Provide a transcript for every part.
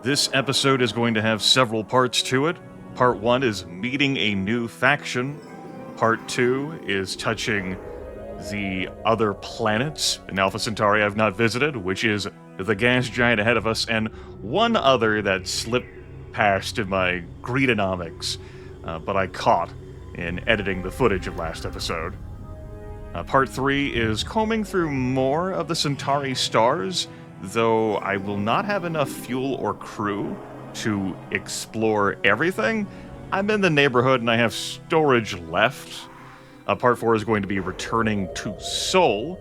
This episode is going to have several parts to it. Part 1 is meeting a new faction. Part 2 is touching the other planets in Alpha Centauri I've not visited, which is the gas giant ahead of us, and one other that slipped past in my greedonomics, but I caught in editing the footage of last episode. Part 3 is combing through more of the Centauri stars, though I will not have enough fuel or crew to explore everything. I'm in the neighborhood and I have storage left. Part 4 is going to be returning to Sol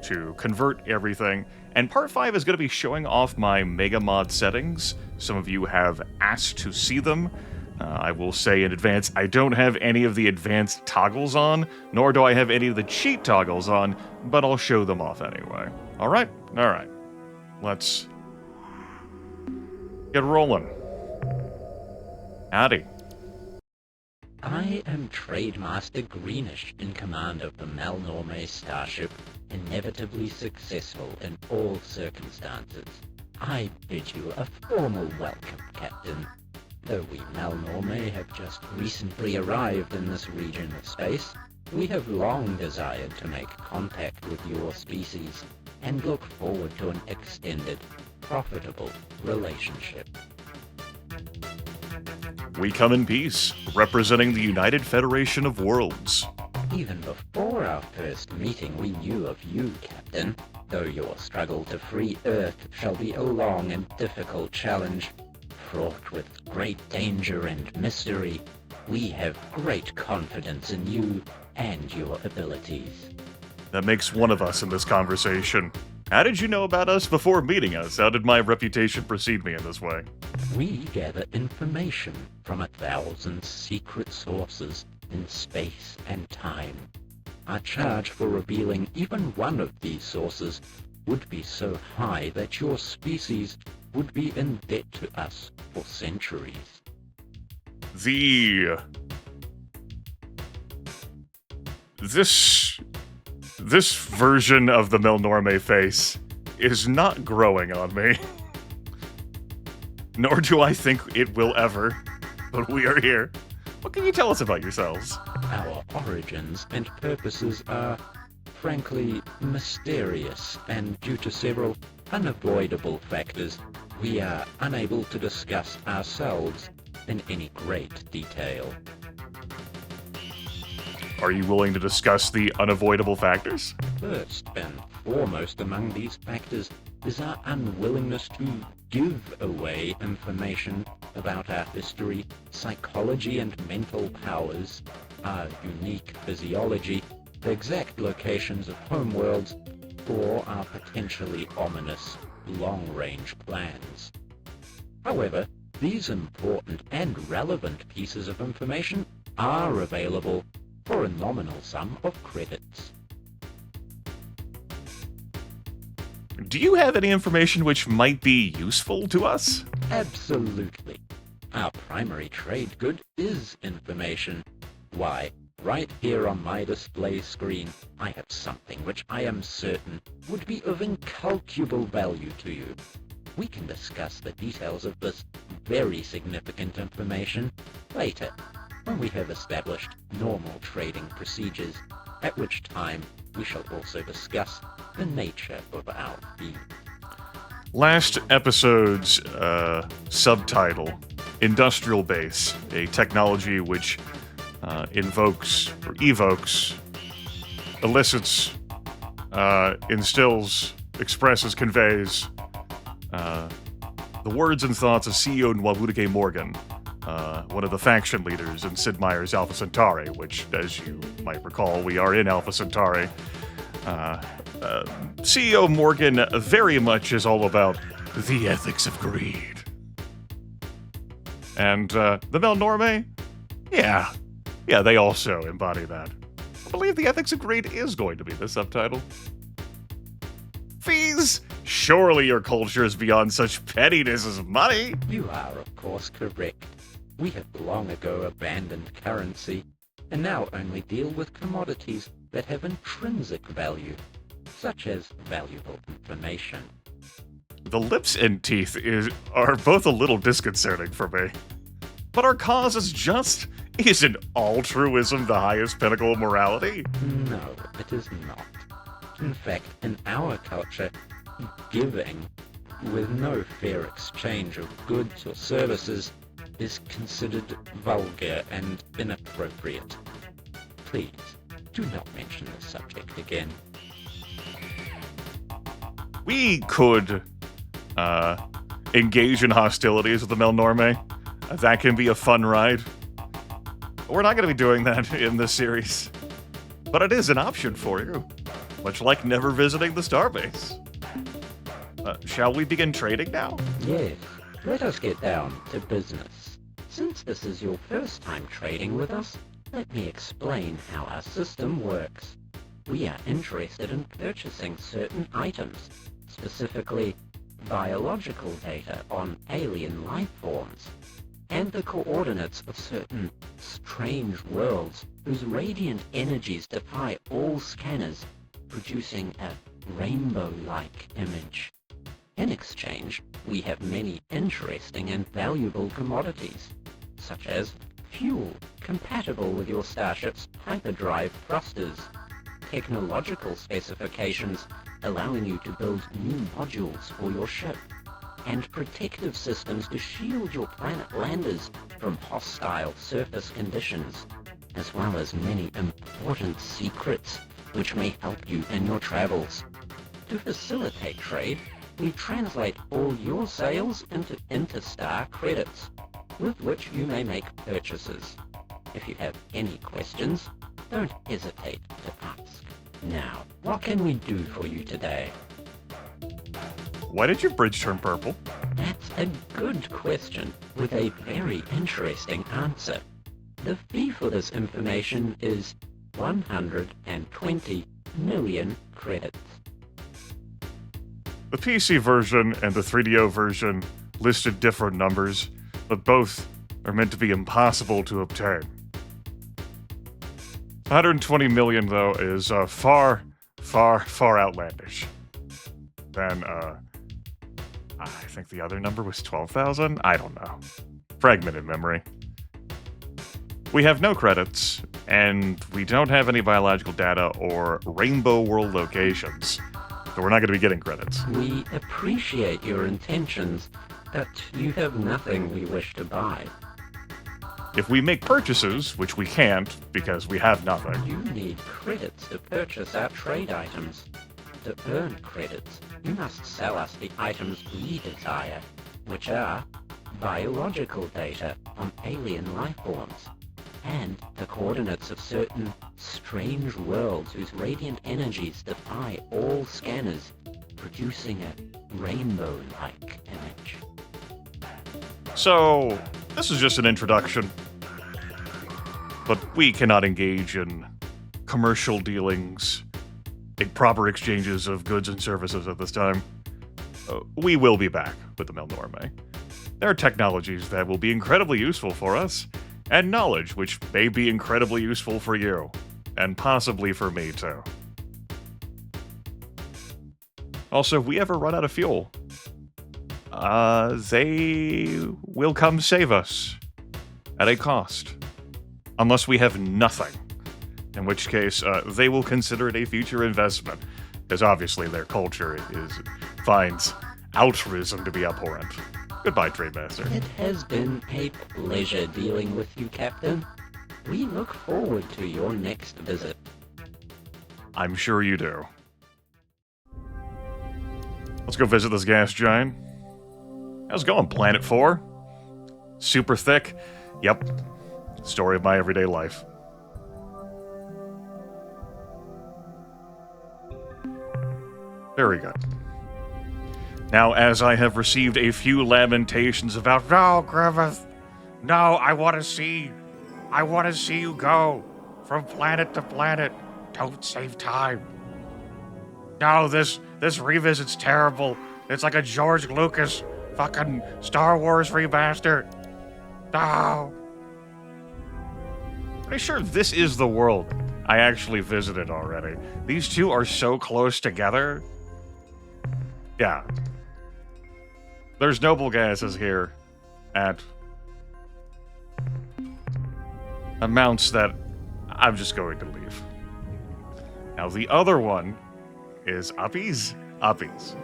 to convert everything. And Part 5 is going to be showing off my MEGAMOD settings. Some of you have asked to see them. I will say in advance, I don't have any of the advanced toggles on, nor do I have any of the cheat toggles on, but I'll show them off anyway. Alright? Alright. Let's get rolling. Howdy. I am Trademaster Greenish, in command of the Melnorme starship, inevitably successful in all circumstances. I bid you a formal welcome, Captain. Though we Melnorme have just recently arrived in this region of space, we have long desired to make contact with your species, and look forward to an extended, profitable relationship. We come in peace, representing the United Federation of Worlds. Even before our first meeting we knew of you, Captain. Though your struggle to free Earth shall be a long and difficult challenge, fraught with great danger and mystery, we have great confidence in you and your abilities. That makes one of us in this conversation. How did you know about us before meeting us? How did my reputation precede me in this way? We gather information from 1,000 secret sources in space and time. Our charge for revealing even one of these sources would be so high that your species would be in debt to us for centuries. This version of the Melnorme face is not growing on me. Nor do I think it will ever, but we are here. What can you tell us about yourselves? Our origins and purposes are, frankly, mysterious, and due to several unavoidable factors, we are unable to discuss ourselves in any great detail. Are you willing to discuss the unavoidable factors? First and foremost among these factors is our unwillingness to give away information about our history, psychology and mental powers, our unique physiology, the exact locations of homeworlds, or our potentially ominous long-range plans. However, these important and relevant pieces of information are available for a nominal sum of credits. Do you have any information which might be useful to us? Absolutely. Our primary trade good is information. Why, right here on my display screen, I have something which I am certain would be of incalculable value to you. We can discuss the details of this very significant information later, when we have established normal trading procedures, at which time we shall also discuss the nature of our fee. Last episode's subtitle, Industrial Base, a technology which invokes, or evokes, elicits, instills, expresses, conveys the words and thoughts of CEO Nwabudike Morgan, one of the faction leaders in Sid Meier's Alpha Centauri, which, as you might recall, we are in Alpha Centauri. CEO Morgan very much is all about the ethics of greed. And the Melnorme? Yeah, they also embody that. I believe the ethics of greed is going to be the subtitle. Fees? Surely your culture is beyond such pettiness as money. You are, of course, correct. We have long ago abandoned currency, and now only deal with commodities that have intrinsic value, such as valuable information. The lips and teeth are both a little disconcerting for me. But our cause is just. Isn't altruism the highest pinnacle of morality? No, it is not. In fact, in our culture, giving, with no fair exchange of goods or services, is considered vulgar and inappropriate. Please, do not mention this subject again. We could engage in hostilities with the Melnorme. That can be a fun ride. We're not going to be doing that in this series. But it is an option for you. Much like never visiting the starbase. Shall we begin trading now? Yes, let us get down to business. Since this is your first time trading with us, let me explain how our system works. We are interested in purchasing certain items, specifically biological data on alien life forms, and the coordinates of certain strange worlds whose radiant energies defy all scanners, producing a rainbow-like image. In exchange, we have many interesting and valuable commodities, such as fuel compatible with your starship's hyperdrive thrusters, technological specifications allowing you to build new modules for your ship, and protective systems to shield your planet landers from hostile surface conditions, as well as many important secrets which may help you in your travels. To facilitate trade, we translate all your sales into Interstar credits, with which you may make purchases. If you have any questions, don't hesitate to ask. Now, what can we do for you today? Why did your bridge turn purple? That's a good question, with a very interesting answer. The fee for this information is 120 million credits. The PC version and the 3DO version listed different numbers, but both are meant to be impossible to obtain. 120 million, though, is far, far, far outlandish. Then, I think the other number was 12,000? I don't know. Fragmented memory. We have no credits, and we don't have any biological data or Rainbow World locations, so we're not going to be getting credits. We appreciate your intentions, but you have nothing we wish to buy. If we make purchases, which we can't because we have nothing. You need credits to purchase our trade items. To earn credits, you must sell us the items we desire, which are biological data on alien life forms, and the coordinates of certain strange worlds whose radiant energies defy all scanners, producing a rainbow-like image. So, this is just an introduction. But we cannot engage in commercial dealings, in proper exchanges of goods and services at this time. We will be back with the Melnorme. There are technologies that will be incredibly useful for us, and knowledge which may be incredibly useful for you, and possibly for me too. Also, if we ever run out of fuel, they will come save us at a cost. Unless we have nothing, in which case they will consider it a future investment, because obviously their culture finds altruism to be abhorrent. Goodbye, Trade Master. It has been a pleasure dealing with you, Captain. We look forward to your next visit. I'm sure you do. Let's go visit this gas giant. How's it going, Planet 4? Super thick? Yep. Story of my everyday life. Very good. Now, as I have received a few lamentations about, no, Grimith, no, I want to see you go from planet to planet. Don't save time. No, this revisit's terrible. It's like a George Lucas fucking Star Wars remaster. No. Pretty sure this is the world I actually visited already. These two are so close together. Yeah. There's noble gases here at amounts that I'm just going to leave. Now, the other one is uppies. Uppies.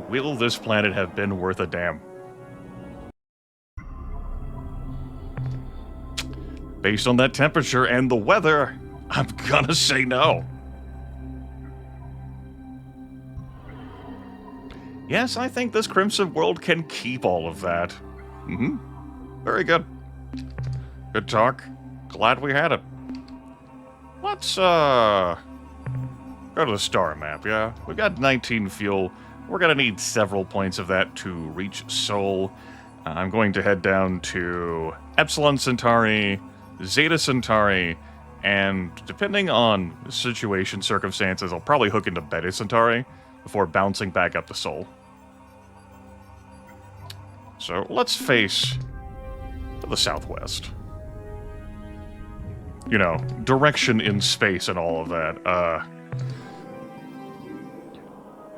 Will this planet have been worth a damn? Based on that temperature and the weather, I'm gonna say no. Yes, I think this Crimson world can keep all of that. Very good. Good talk. Glad we had it. Let's, go to the star map, yeah? We've got 19 fuel. We're gonna need several points of that to reach Sol. I'm going to head down to Epsilon Centauri, Zeta Centauri, and depending on situation, circumstances, I'll probably hook into Beta Centauri before bouncing back up to Sol. So let's face to the southwest. You know, direction in space and all of that.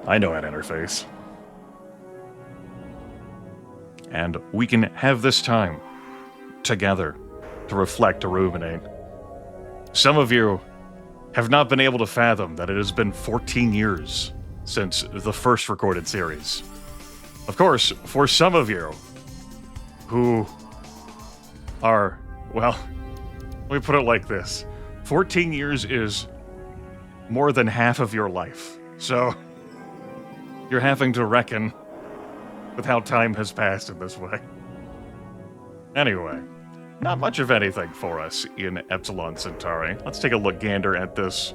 I know that interface. And we can have this time together to reflect, to ruminate. Some of you have not been able to fathom that it has been 14 years since the first recorded series. Of course, for some of you who are, well, let me put it like this. 14 years is more than half of your life. So, you're having to reckon with how time has passed in this way. Anyway, not much of anything for us in Epsilon Centauri. Let's take a look gander at this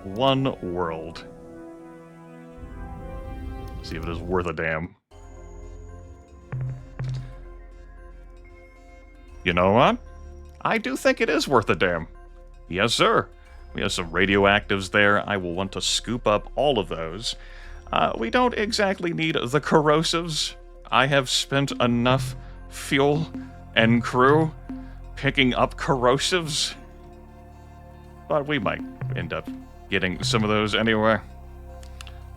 one world. See if it is worth a damn. You know what? I do think it is worth a damn. Yes, sir. We have some radioactives there. I will want to scoop up all of those. We don't exactly need the corrosives. I have spent enough fuel and crew picking up corrosives. But we might end up getting some of those anyway.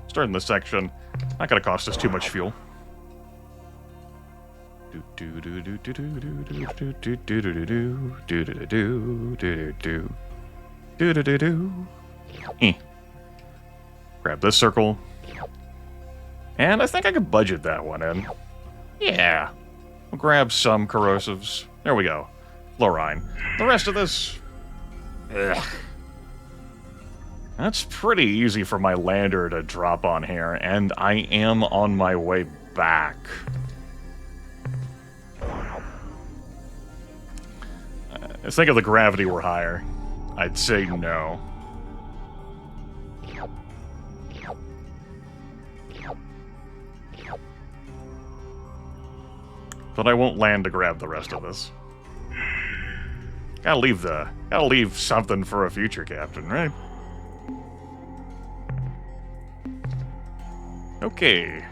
Starting this section. Not gonna cost us too much fuel. Grab this circle. And I think I could budget that one in. Yeah. We'll grab some corrosives. There we go. Fluorine. The rest of this... Ugh. That's pretty easy for my lander to drop on here, and I am on my way back. Think if the gravity were higher, I'd say no. But I won't land to grab the rest of this. Gotta leave something for a future captain, right? Okay.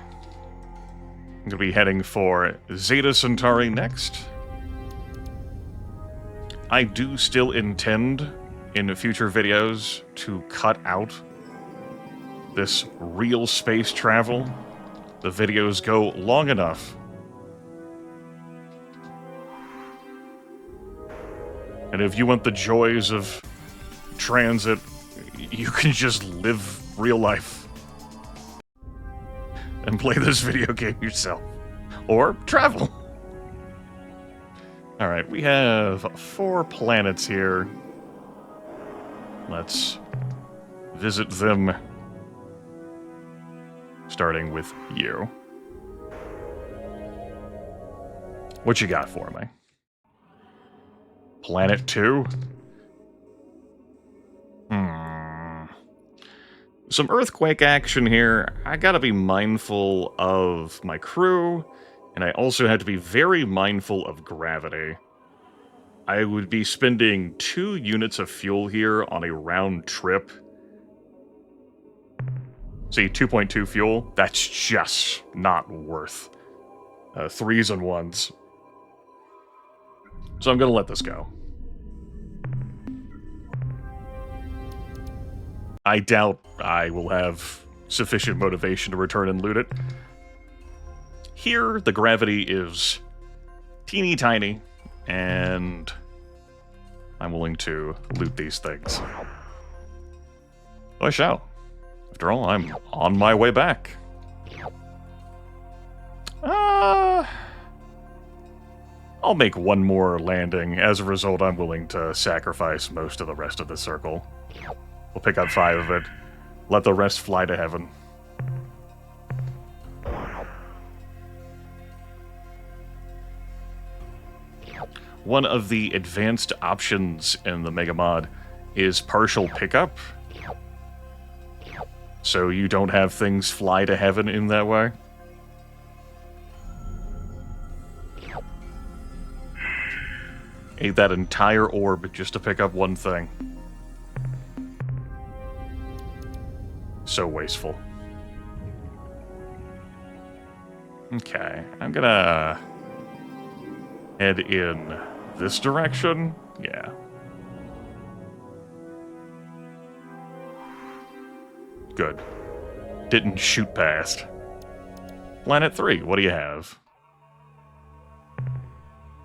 I'm gonna be heading for Zeta Centauri next. I do still intend, in future videos, to cut out this real space travel. The videos go long enough. And if you want the joys of transit, you can just live real life. And play this video game yourself. Or travel. Alright, we have 4 planets here. Let's visit them. Starting with you. What you got for me? Planet 2? Some earthquake action here. I gotta be mindful of my crew, and I also have to be very mindful of gravity. I would be spending 2 units of fuel here on a round trip. See, 2.2 fuel, that's just not worth 3s and 1s. So I'm gonna let this go. I doubt I will have sufficient motivation to return and loot it. here, the gravity is teeny tiny, and I'm willing to loot these things. I shall. After all, I'm on my way back. I'll make one more landing. As a result, I'm willing to sacrifice most of the rest of the circle. We'll pick up 5 of it. Let the rest fly to heaven. One of the advanced options in the MEGAMOD is partial pickup. So you don't have things fly to heaven in that way. Ate that entire orb just to pick up one thing. So wasteful. Okay, I'm gonna head in this direction. Yeah. Good. Didn't shoot past. Planet 3, what do you have?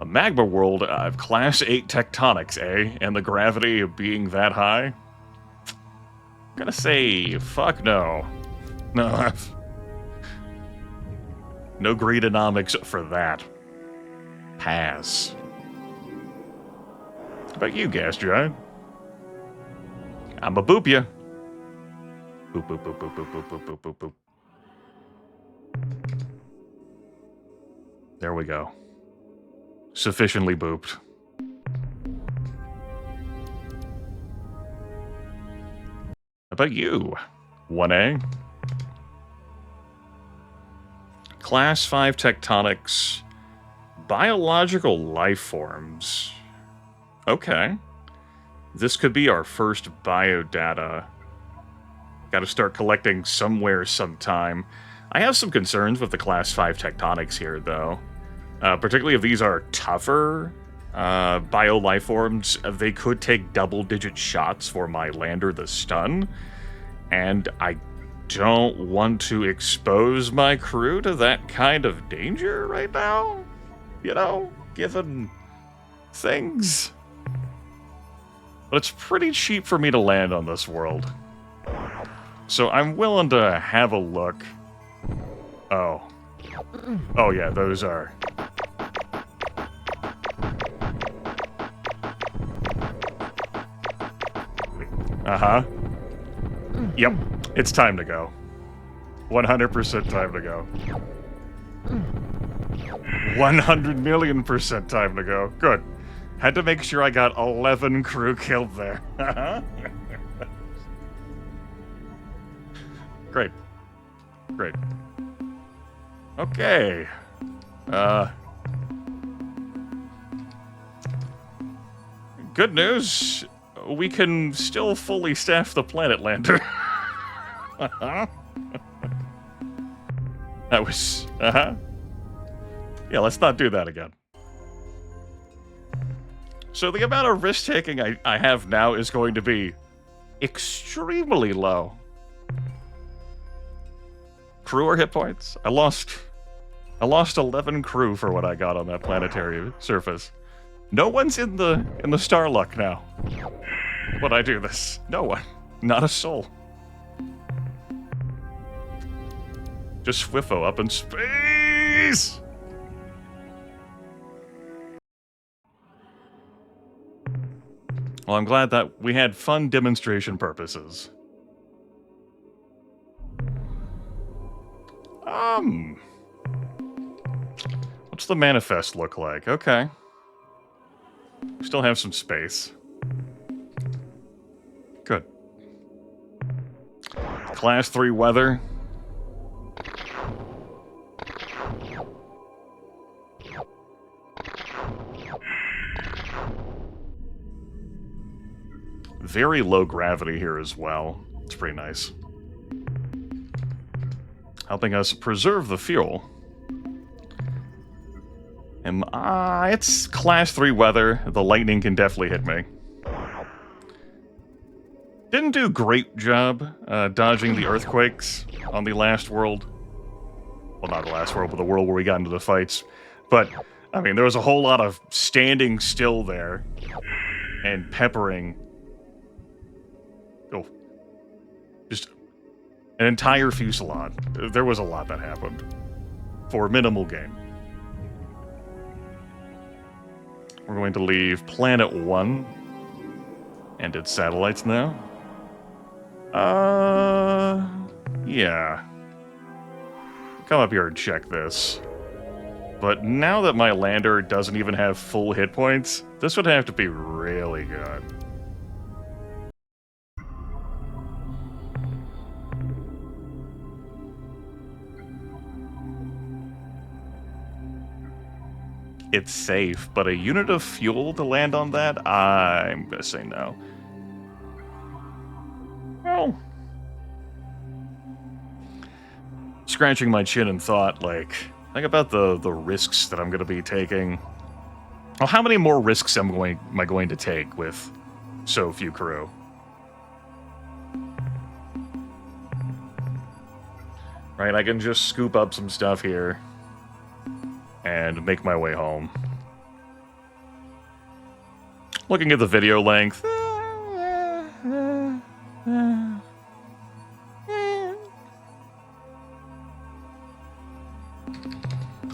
A magma world of Class 8 tectonics, eh? And the gravity of being that high? I'm gonna say, fuck no. No, no greedonomics for that. Pass. How about you, gas giant? I'ma boop ya. Boop, boop, boop, boop, boop, boop, boop, boop, boop, boop. There we go. Sufficiently booped. How about you? 1A? Class 5 tectonics. Biological life forms. Okay. This could be our first biodata. Gotta start collecting somewhere sometime. I have some concerns with the Class 5 tectonics here, though. Particularly if these are tougher bio-life forms, they could take double-digit shots for my lander, the stun. And I don't want to expose my crew to that kind of danger right now. You know, given things. But it's pretty cheap for me to land on this world. So I'm willing to have a look. Oh. Oh yeah, those are... Uh-huh. Yep, it's time to go. 100% time to go. 100,000,000% time to go. Good. Had to make sure I got 11 crew killed there. Great. Great. Okay. Good news. We can still fully staff the planet lander. That was... Uh-huh. Yeah, let's not do that again. So the amount of risk-taking I have now is going to be extremely low. Crew or hit points? I lost 11 crew for what I got on that planetary surface. No one's in the Starluck now. When I do this. No one. Not a soul. Just Swiffo up in space! Well, I'm glad that we had fun demonstration purposes. What's the manifest look like? Okay. Still have some space. Good. Class 3 weather. Very low gravity here as well. It's pretty nice. Helping us preserve the fuel. It's Class 3 weather. The lightning can definitely hit me. Didn't do a great job dodging the earthquakes on the last world. Well, not the last world, but the world where we got into the fights. But, I mean, there was a whole lot of standing still there and peppering. Oh. Just an entire fusillade. There was a lot that happened for minimal gain. We're going to leave Planet 1 and its satellites now. Yeah. Come up here and check this. But now that my lander doesn't even have full hit points, this would have to be really good. It's safe, but a unit of fuel to land on that? I'm gonna say no. Well, scratching my chin in thought, like, think about the risks that I'm gonna be taking. Well, how many more risks am I going to take with so few crew? Right, I can just scoop up some stuff here and make my way home. Looking at the video length. I'm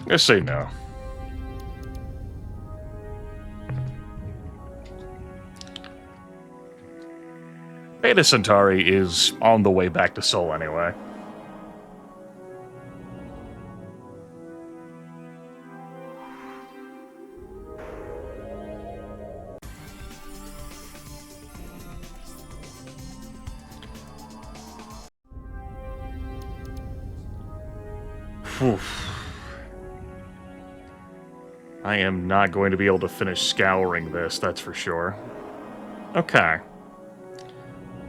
gonna say no. Beta Centauri is on the way back to Sol anyway. Whew. I am not going to be able to finish scouring this, that's for sure. Okay.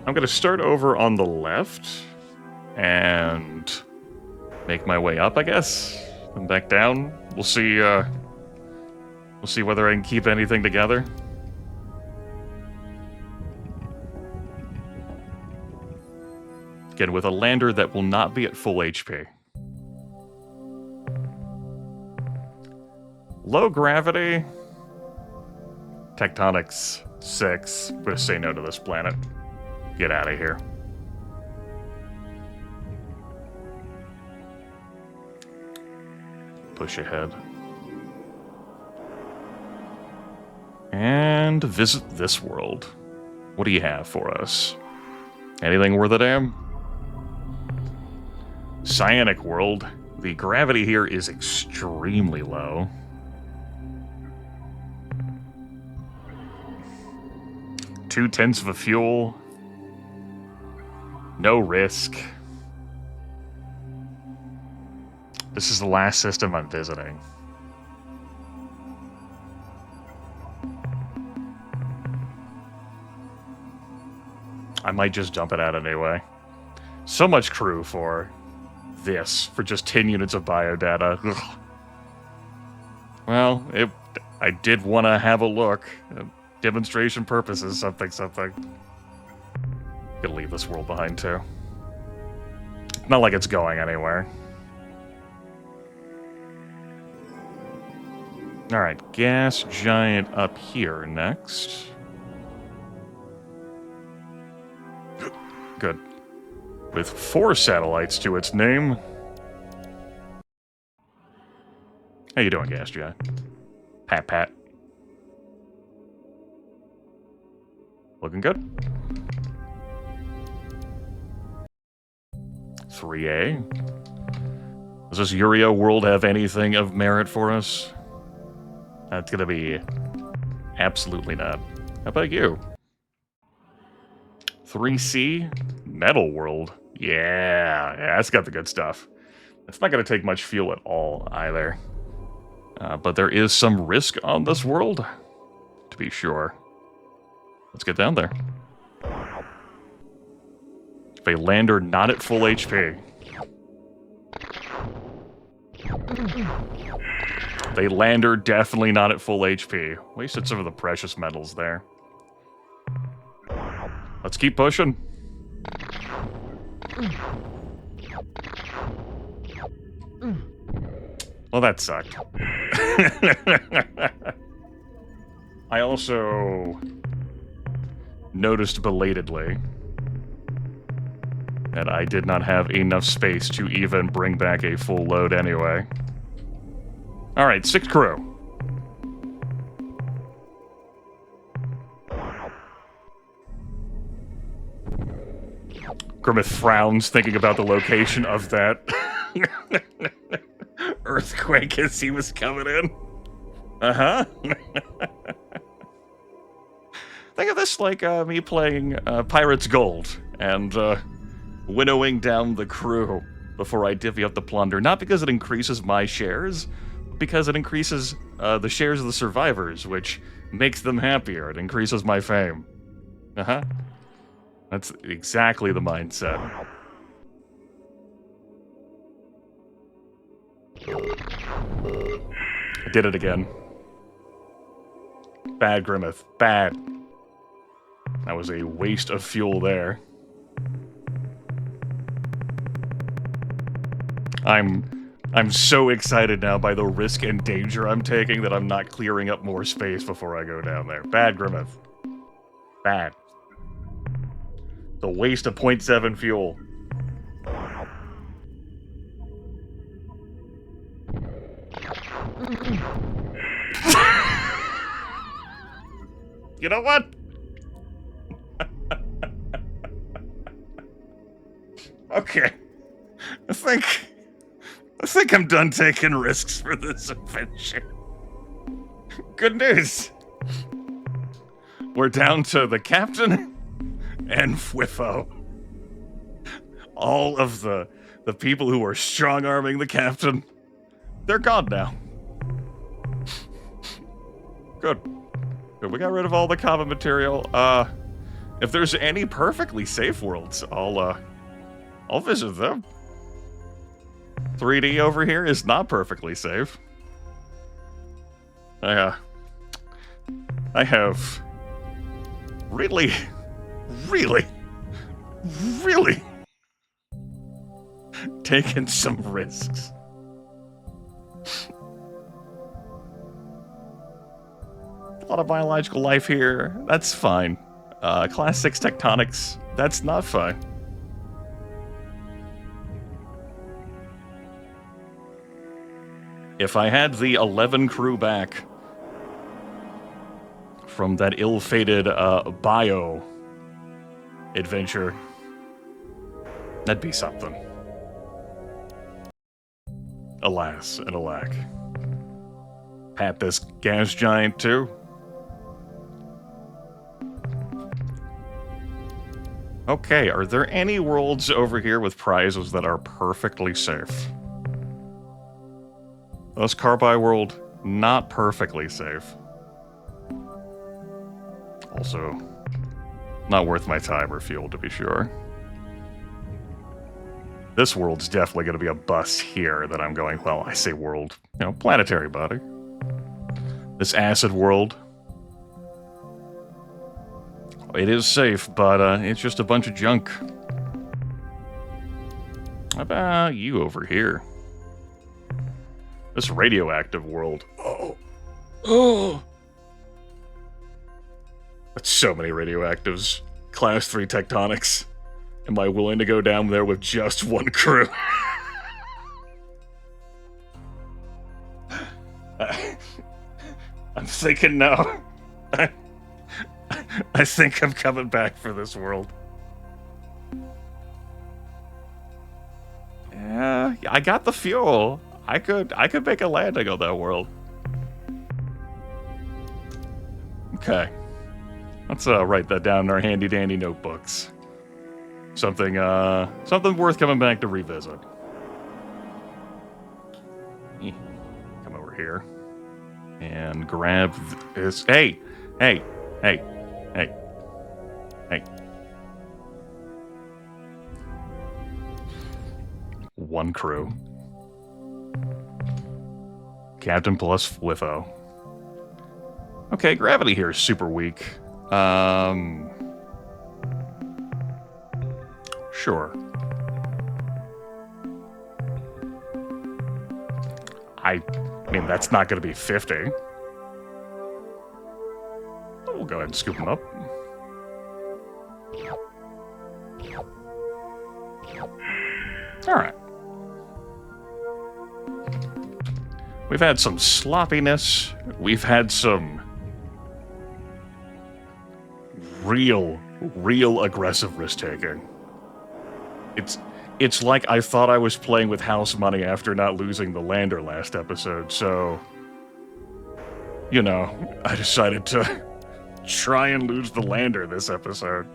I'm going to start over on the left and make my way up, I guess, and back down. We'll see whether I can keep anything together. Again, with a lander that will not be at full HP. Low gravity. Tectonics 6. I'm gonna say no to this planet. Get out of here. Push ahead. And visit this world. What do you have for us? Anything worth a damn? Cyanic world. The gravity here is extremely low. 2/10 of a fuel. No risk. This is the last system I'm visiting. I might just dump it out anyway. So much crew for this, for just 10 units of biodata. Ugh. Well, I did want to have a look. Demonstration purposes, something. Gonna leave this world behind, too. Not like it's going anywhere. Alright, gas giant up here next. Good. With 4 satellites to its name. How you doing, gas giant? Pat. Looking good. 3A. Does this Ur-Quan world have anything of merit for us? That's gonna be absolutely not. How about you? 3C? Metal world. Yeah, that's got the good stuff. It's not gonna take much fuel at all, either. But there is some risk on this world, to be sure. Let's get down there. A lander not at full HP. A lander definitely not at full HP. Wasted some of the precious metals there. Let's keep pushing. Well, that sucked. I also noticed belatedly that I did not have enough space to even bring back a full load anyway. Alright, 6 crew. Grimith frowns, thinking about the location of that earthquake as he was coming in. Uh-huh. Think of this like me playing Pirates Gold and winnowing down the crew before I divvy up the plunder. Not because it increases my shares, but because it increases the shares of the survivors, which makes them happier. It increases my fame. Uh-huh. That's exactly the mindset. I did it again. Bad, Grimith. Bad. That was a waste of fuel there. I'm so excited now by the risk and danger I'm taking that I'm not clearing up more space before I go down there. Bad, Grimith. Bad. The waste of 0.7 fuel. You know what? Okay. I think I'm done taking risks for this adventure. Good news. We're down to the captain and Whiffo. All of the people who were strong-arming the captain, they're gone now. Good. Good. We got rid of all the common material. If there's any perfectly safe worlds, I'll visit them. 3D over here is not perfectly safe. I have really taken some risks. A lot of biological life here. That's fine. Class 6 tectonics. That's not fine. If I had the 11 crew back from that ill-fated bio adventure, that'd be something. Alas and alack. Pat this gas giant too. Okay, are there any worlds over here with prizes that are perfectly safe? This Carbi world, not perfectly safe. Also, not worth my time or fuel, to be sure. This world's definitely going to be a bust here that I'm going, well, I say world, you know, planetary body. This acid world. It is safe, but it's just a bunch of junk. How about you over here? This radioactive world. Oh. That's so many radioactives. Class 3 tectonics. Am I willing to go down there with just one crew? I'm thinking no. I think I'm coming back for this world. Yeah, I got the fuel. I could make a landing on that world. Okay. Let's write that down in our handy dandy notebooks. Something worth coming back to revisit. Come over here. And grab this. Hey! One crew. Captain plus Flitho. Okay, gravity here is super weak. Sure. I mean, that's not going to be 50. We'll go ahead and scoop them up. Alright. We've had some sloppiness. We've had some real aggressive risk-taking. It's like I thought I was playing with house money after not losing the lander last episode, so... You know, I decided to try and lose the lander this episode.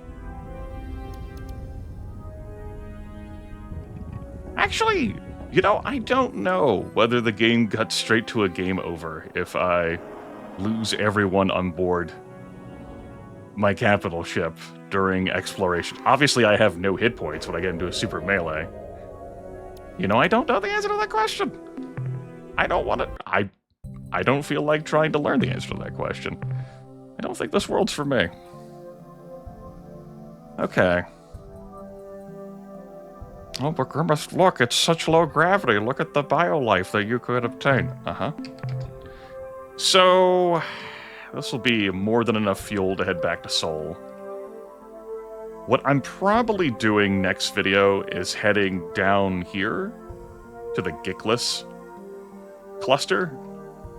Actually, you know, I don't know whether the game got straight to a game over if I lose everyone on board my capital ship during exploration. Obviously, I have no hit points when I get into a super melee. You know, I don't know the answer to that question. I don't want to... I don't feel like trying to learn the answer to that question. I don't think this world's for me. Okay. Oh, but Grimith, look, it's such low gravity. Look at the biolife that you could obtain. Uh-huh. So... this will be more than enough fuel to head back to Sol. What I'm probably doing next video is heading down here to the Gickless cluster.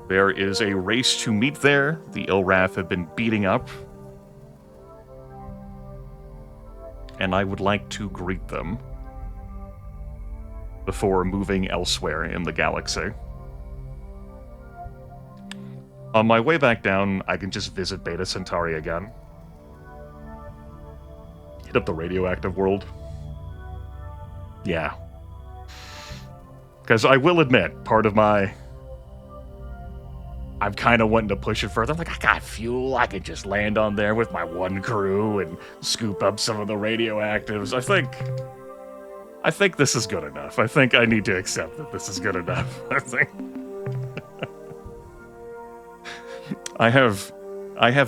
There is a race to meet there. The Ilrath have been beating up. And I would like to greet them before moving elsewhere in the galaxy. On my way back down, I can just visit Beta Centauri again. Hit up the radioactive world. Yeah. Because I will admit, part of my... I'm kind of wanting to push it further. I'm like, I got fuel, I could just land on there with my one crew and scoop up some of the radioactives. I think this is good enough. I think I need to accept that this is good enough. I think... I have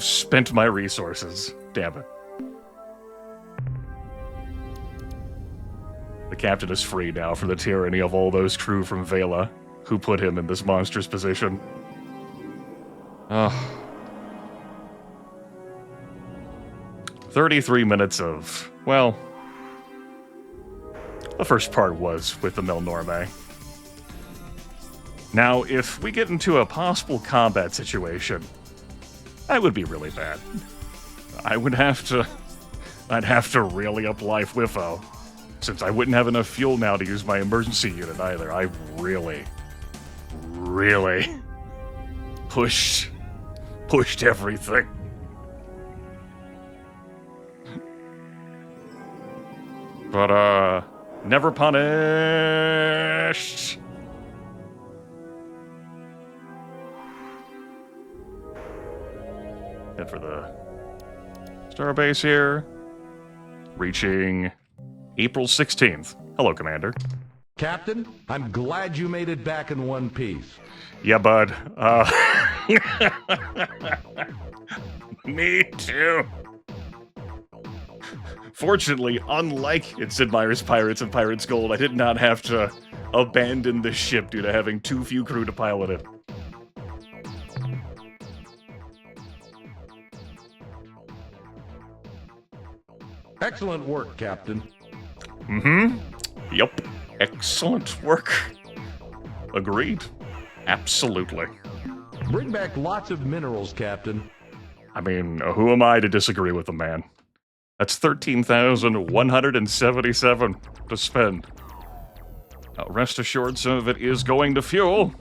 spent my resources. Damn it. The captain is free now for the tyranny of all those crew from Vela who put him in this monstrous position. Ugh. 33 minutes of, well, the first part was with the Melnorme. Now, if we get into a possible combat situation, that would be really bad. I'd have to really up life Wiffo, since I wouldn't have enough fuel now to use my emergency unit either. I really pushed everything. But, never punished. Head for the starbase here. Reaching April 16th. Hello, Commander. Captain, I'm glad you made it back in one piece. Yeah, bud. Me too. Fortunately, unlike in Sid Meier's Pirates and Pirates Gold, I did not have to abandon the ship due to having too few crew to pilot it. Excellent work, Captain. Mm-hmm. Yep. Excellent work. Agreed. Absolutely. Bring back lots of minerals, Captain. I mean, who am I to disagree with the man? That's 13,177 to spend. Now, rest assured, some of it is going to fuel.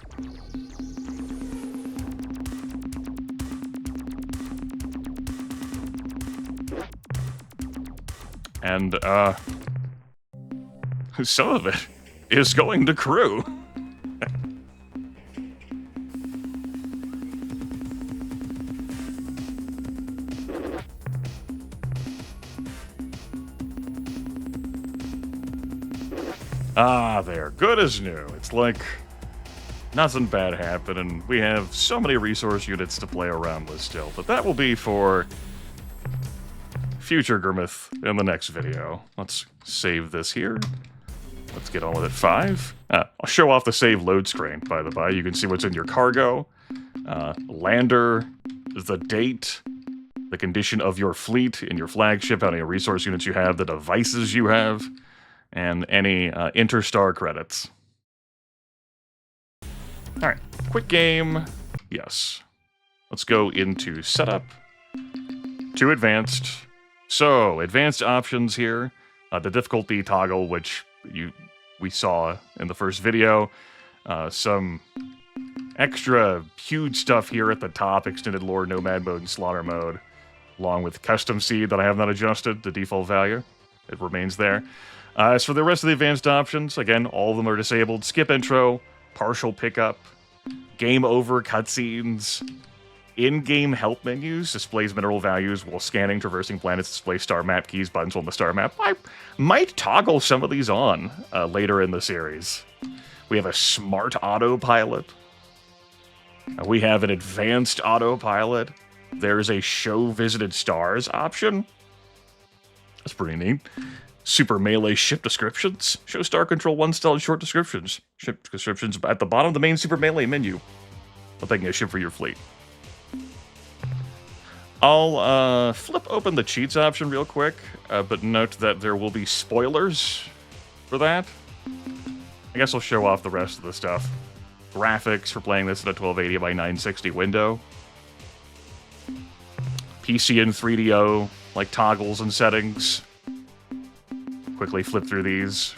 And, some of it is going to crew. Ah, there. Good as new. It's like nothing bad happened, and we have so many resource units to play around with still. But that will be for future Grimith in the next video. Let's save this here. Let's get on with it. 5. I'll show off the save load screen, by the by. You can see what's in your cargo, lander, the date, the condition of your fleet and your flagship, how many resource units you have, the devices you have, and any interstar credits. Alright, quick game. Yes. Let's go into setup. To advanced. So, advanced options here. The difficulty toggle, which we saw in the first video. Some extra huge stuff here at the top. Extended lore, nomad mode, and slaughter mode. Along with custom seed that I have not adjusted. The default value. It remains there. As for the rest of the advanced options, again, all of them are disabled. Skip intro, partial pickup, game over cutscenes, in-game help menus, displays mineral values while scanning, traversing planets, display star map keys, buttons on the star map. I might toggle some of these on later in the series. We have a smart autopilot. We have an advanced autopilot. There's a show visited stars option. That's pretty neat. Super melee ship descriptions. Show star control 1 style short descriptions. Ship descriptions at the bottom of the main super melee menu. I'm picking a ship for your fleet. I'll flip open the cheats option real quick, but note that there will be spoilers for that. I guess I'll show off the rest of the stuff. Graphics for playing this in a 1280 by 960 window. PC and 3DO, like toggles and settings. Quickly flip through these.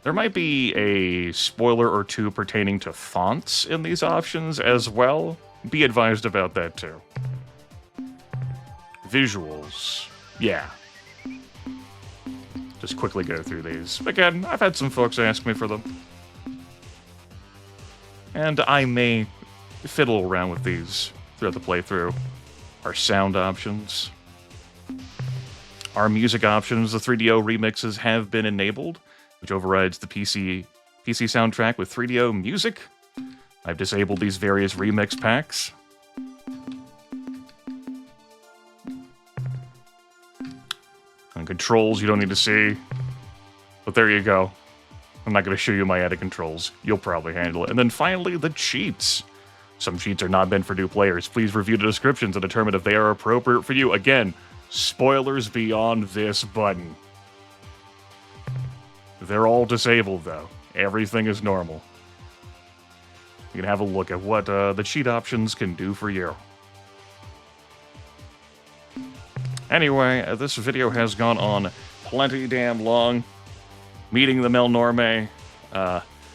There might be a spoiler or two pertaining to fonts in these options as well. Be advised about that too. Visuals. Yeah. Just quickly go through these. Again, I've had some folks ask me for them. And I may fiddle around with these throughout the playthrough. Our sound options. Our music options, the 3DO remixes have been enabled, which overrides the PC soundtrack with 3DO music. I've disabled these various remix packs. And controls you don't need to see. But there you go. I'm not going to show you my edit controls. You'll probably handle it. And then finally, the cheats. Some cheats are not meant for new players. Please review the descriptions and determine if they are appropriate for you. Again, spoilers beyond this button. They're all disabled, though. Everything is normal. You can have a look at what the cheat options can do for you. Anyway, this video has gone on plenty damn long. Meeting the Melnorme,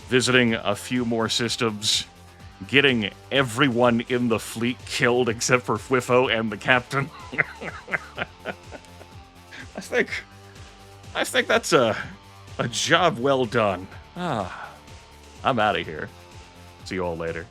visiting a few more systems, getting everyone in the fleet killed except for Whiffo and the captain. I think that's a job well done. I'm out of here. See you all later.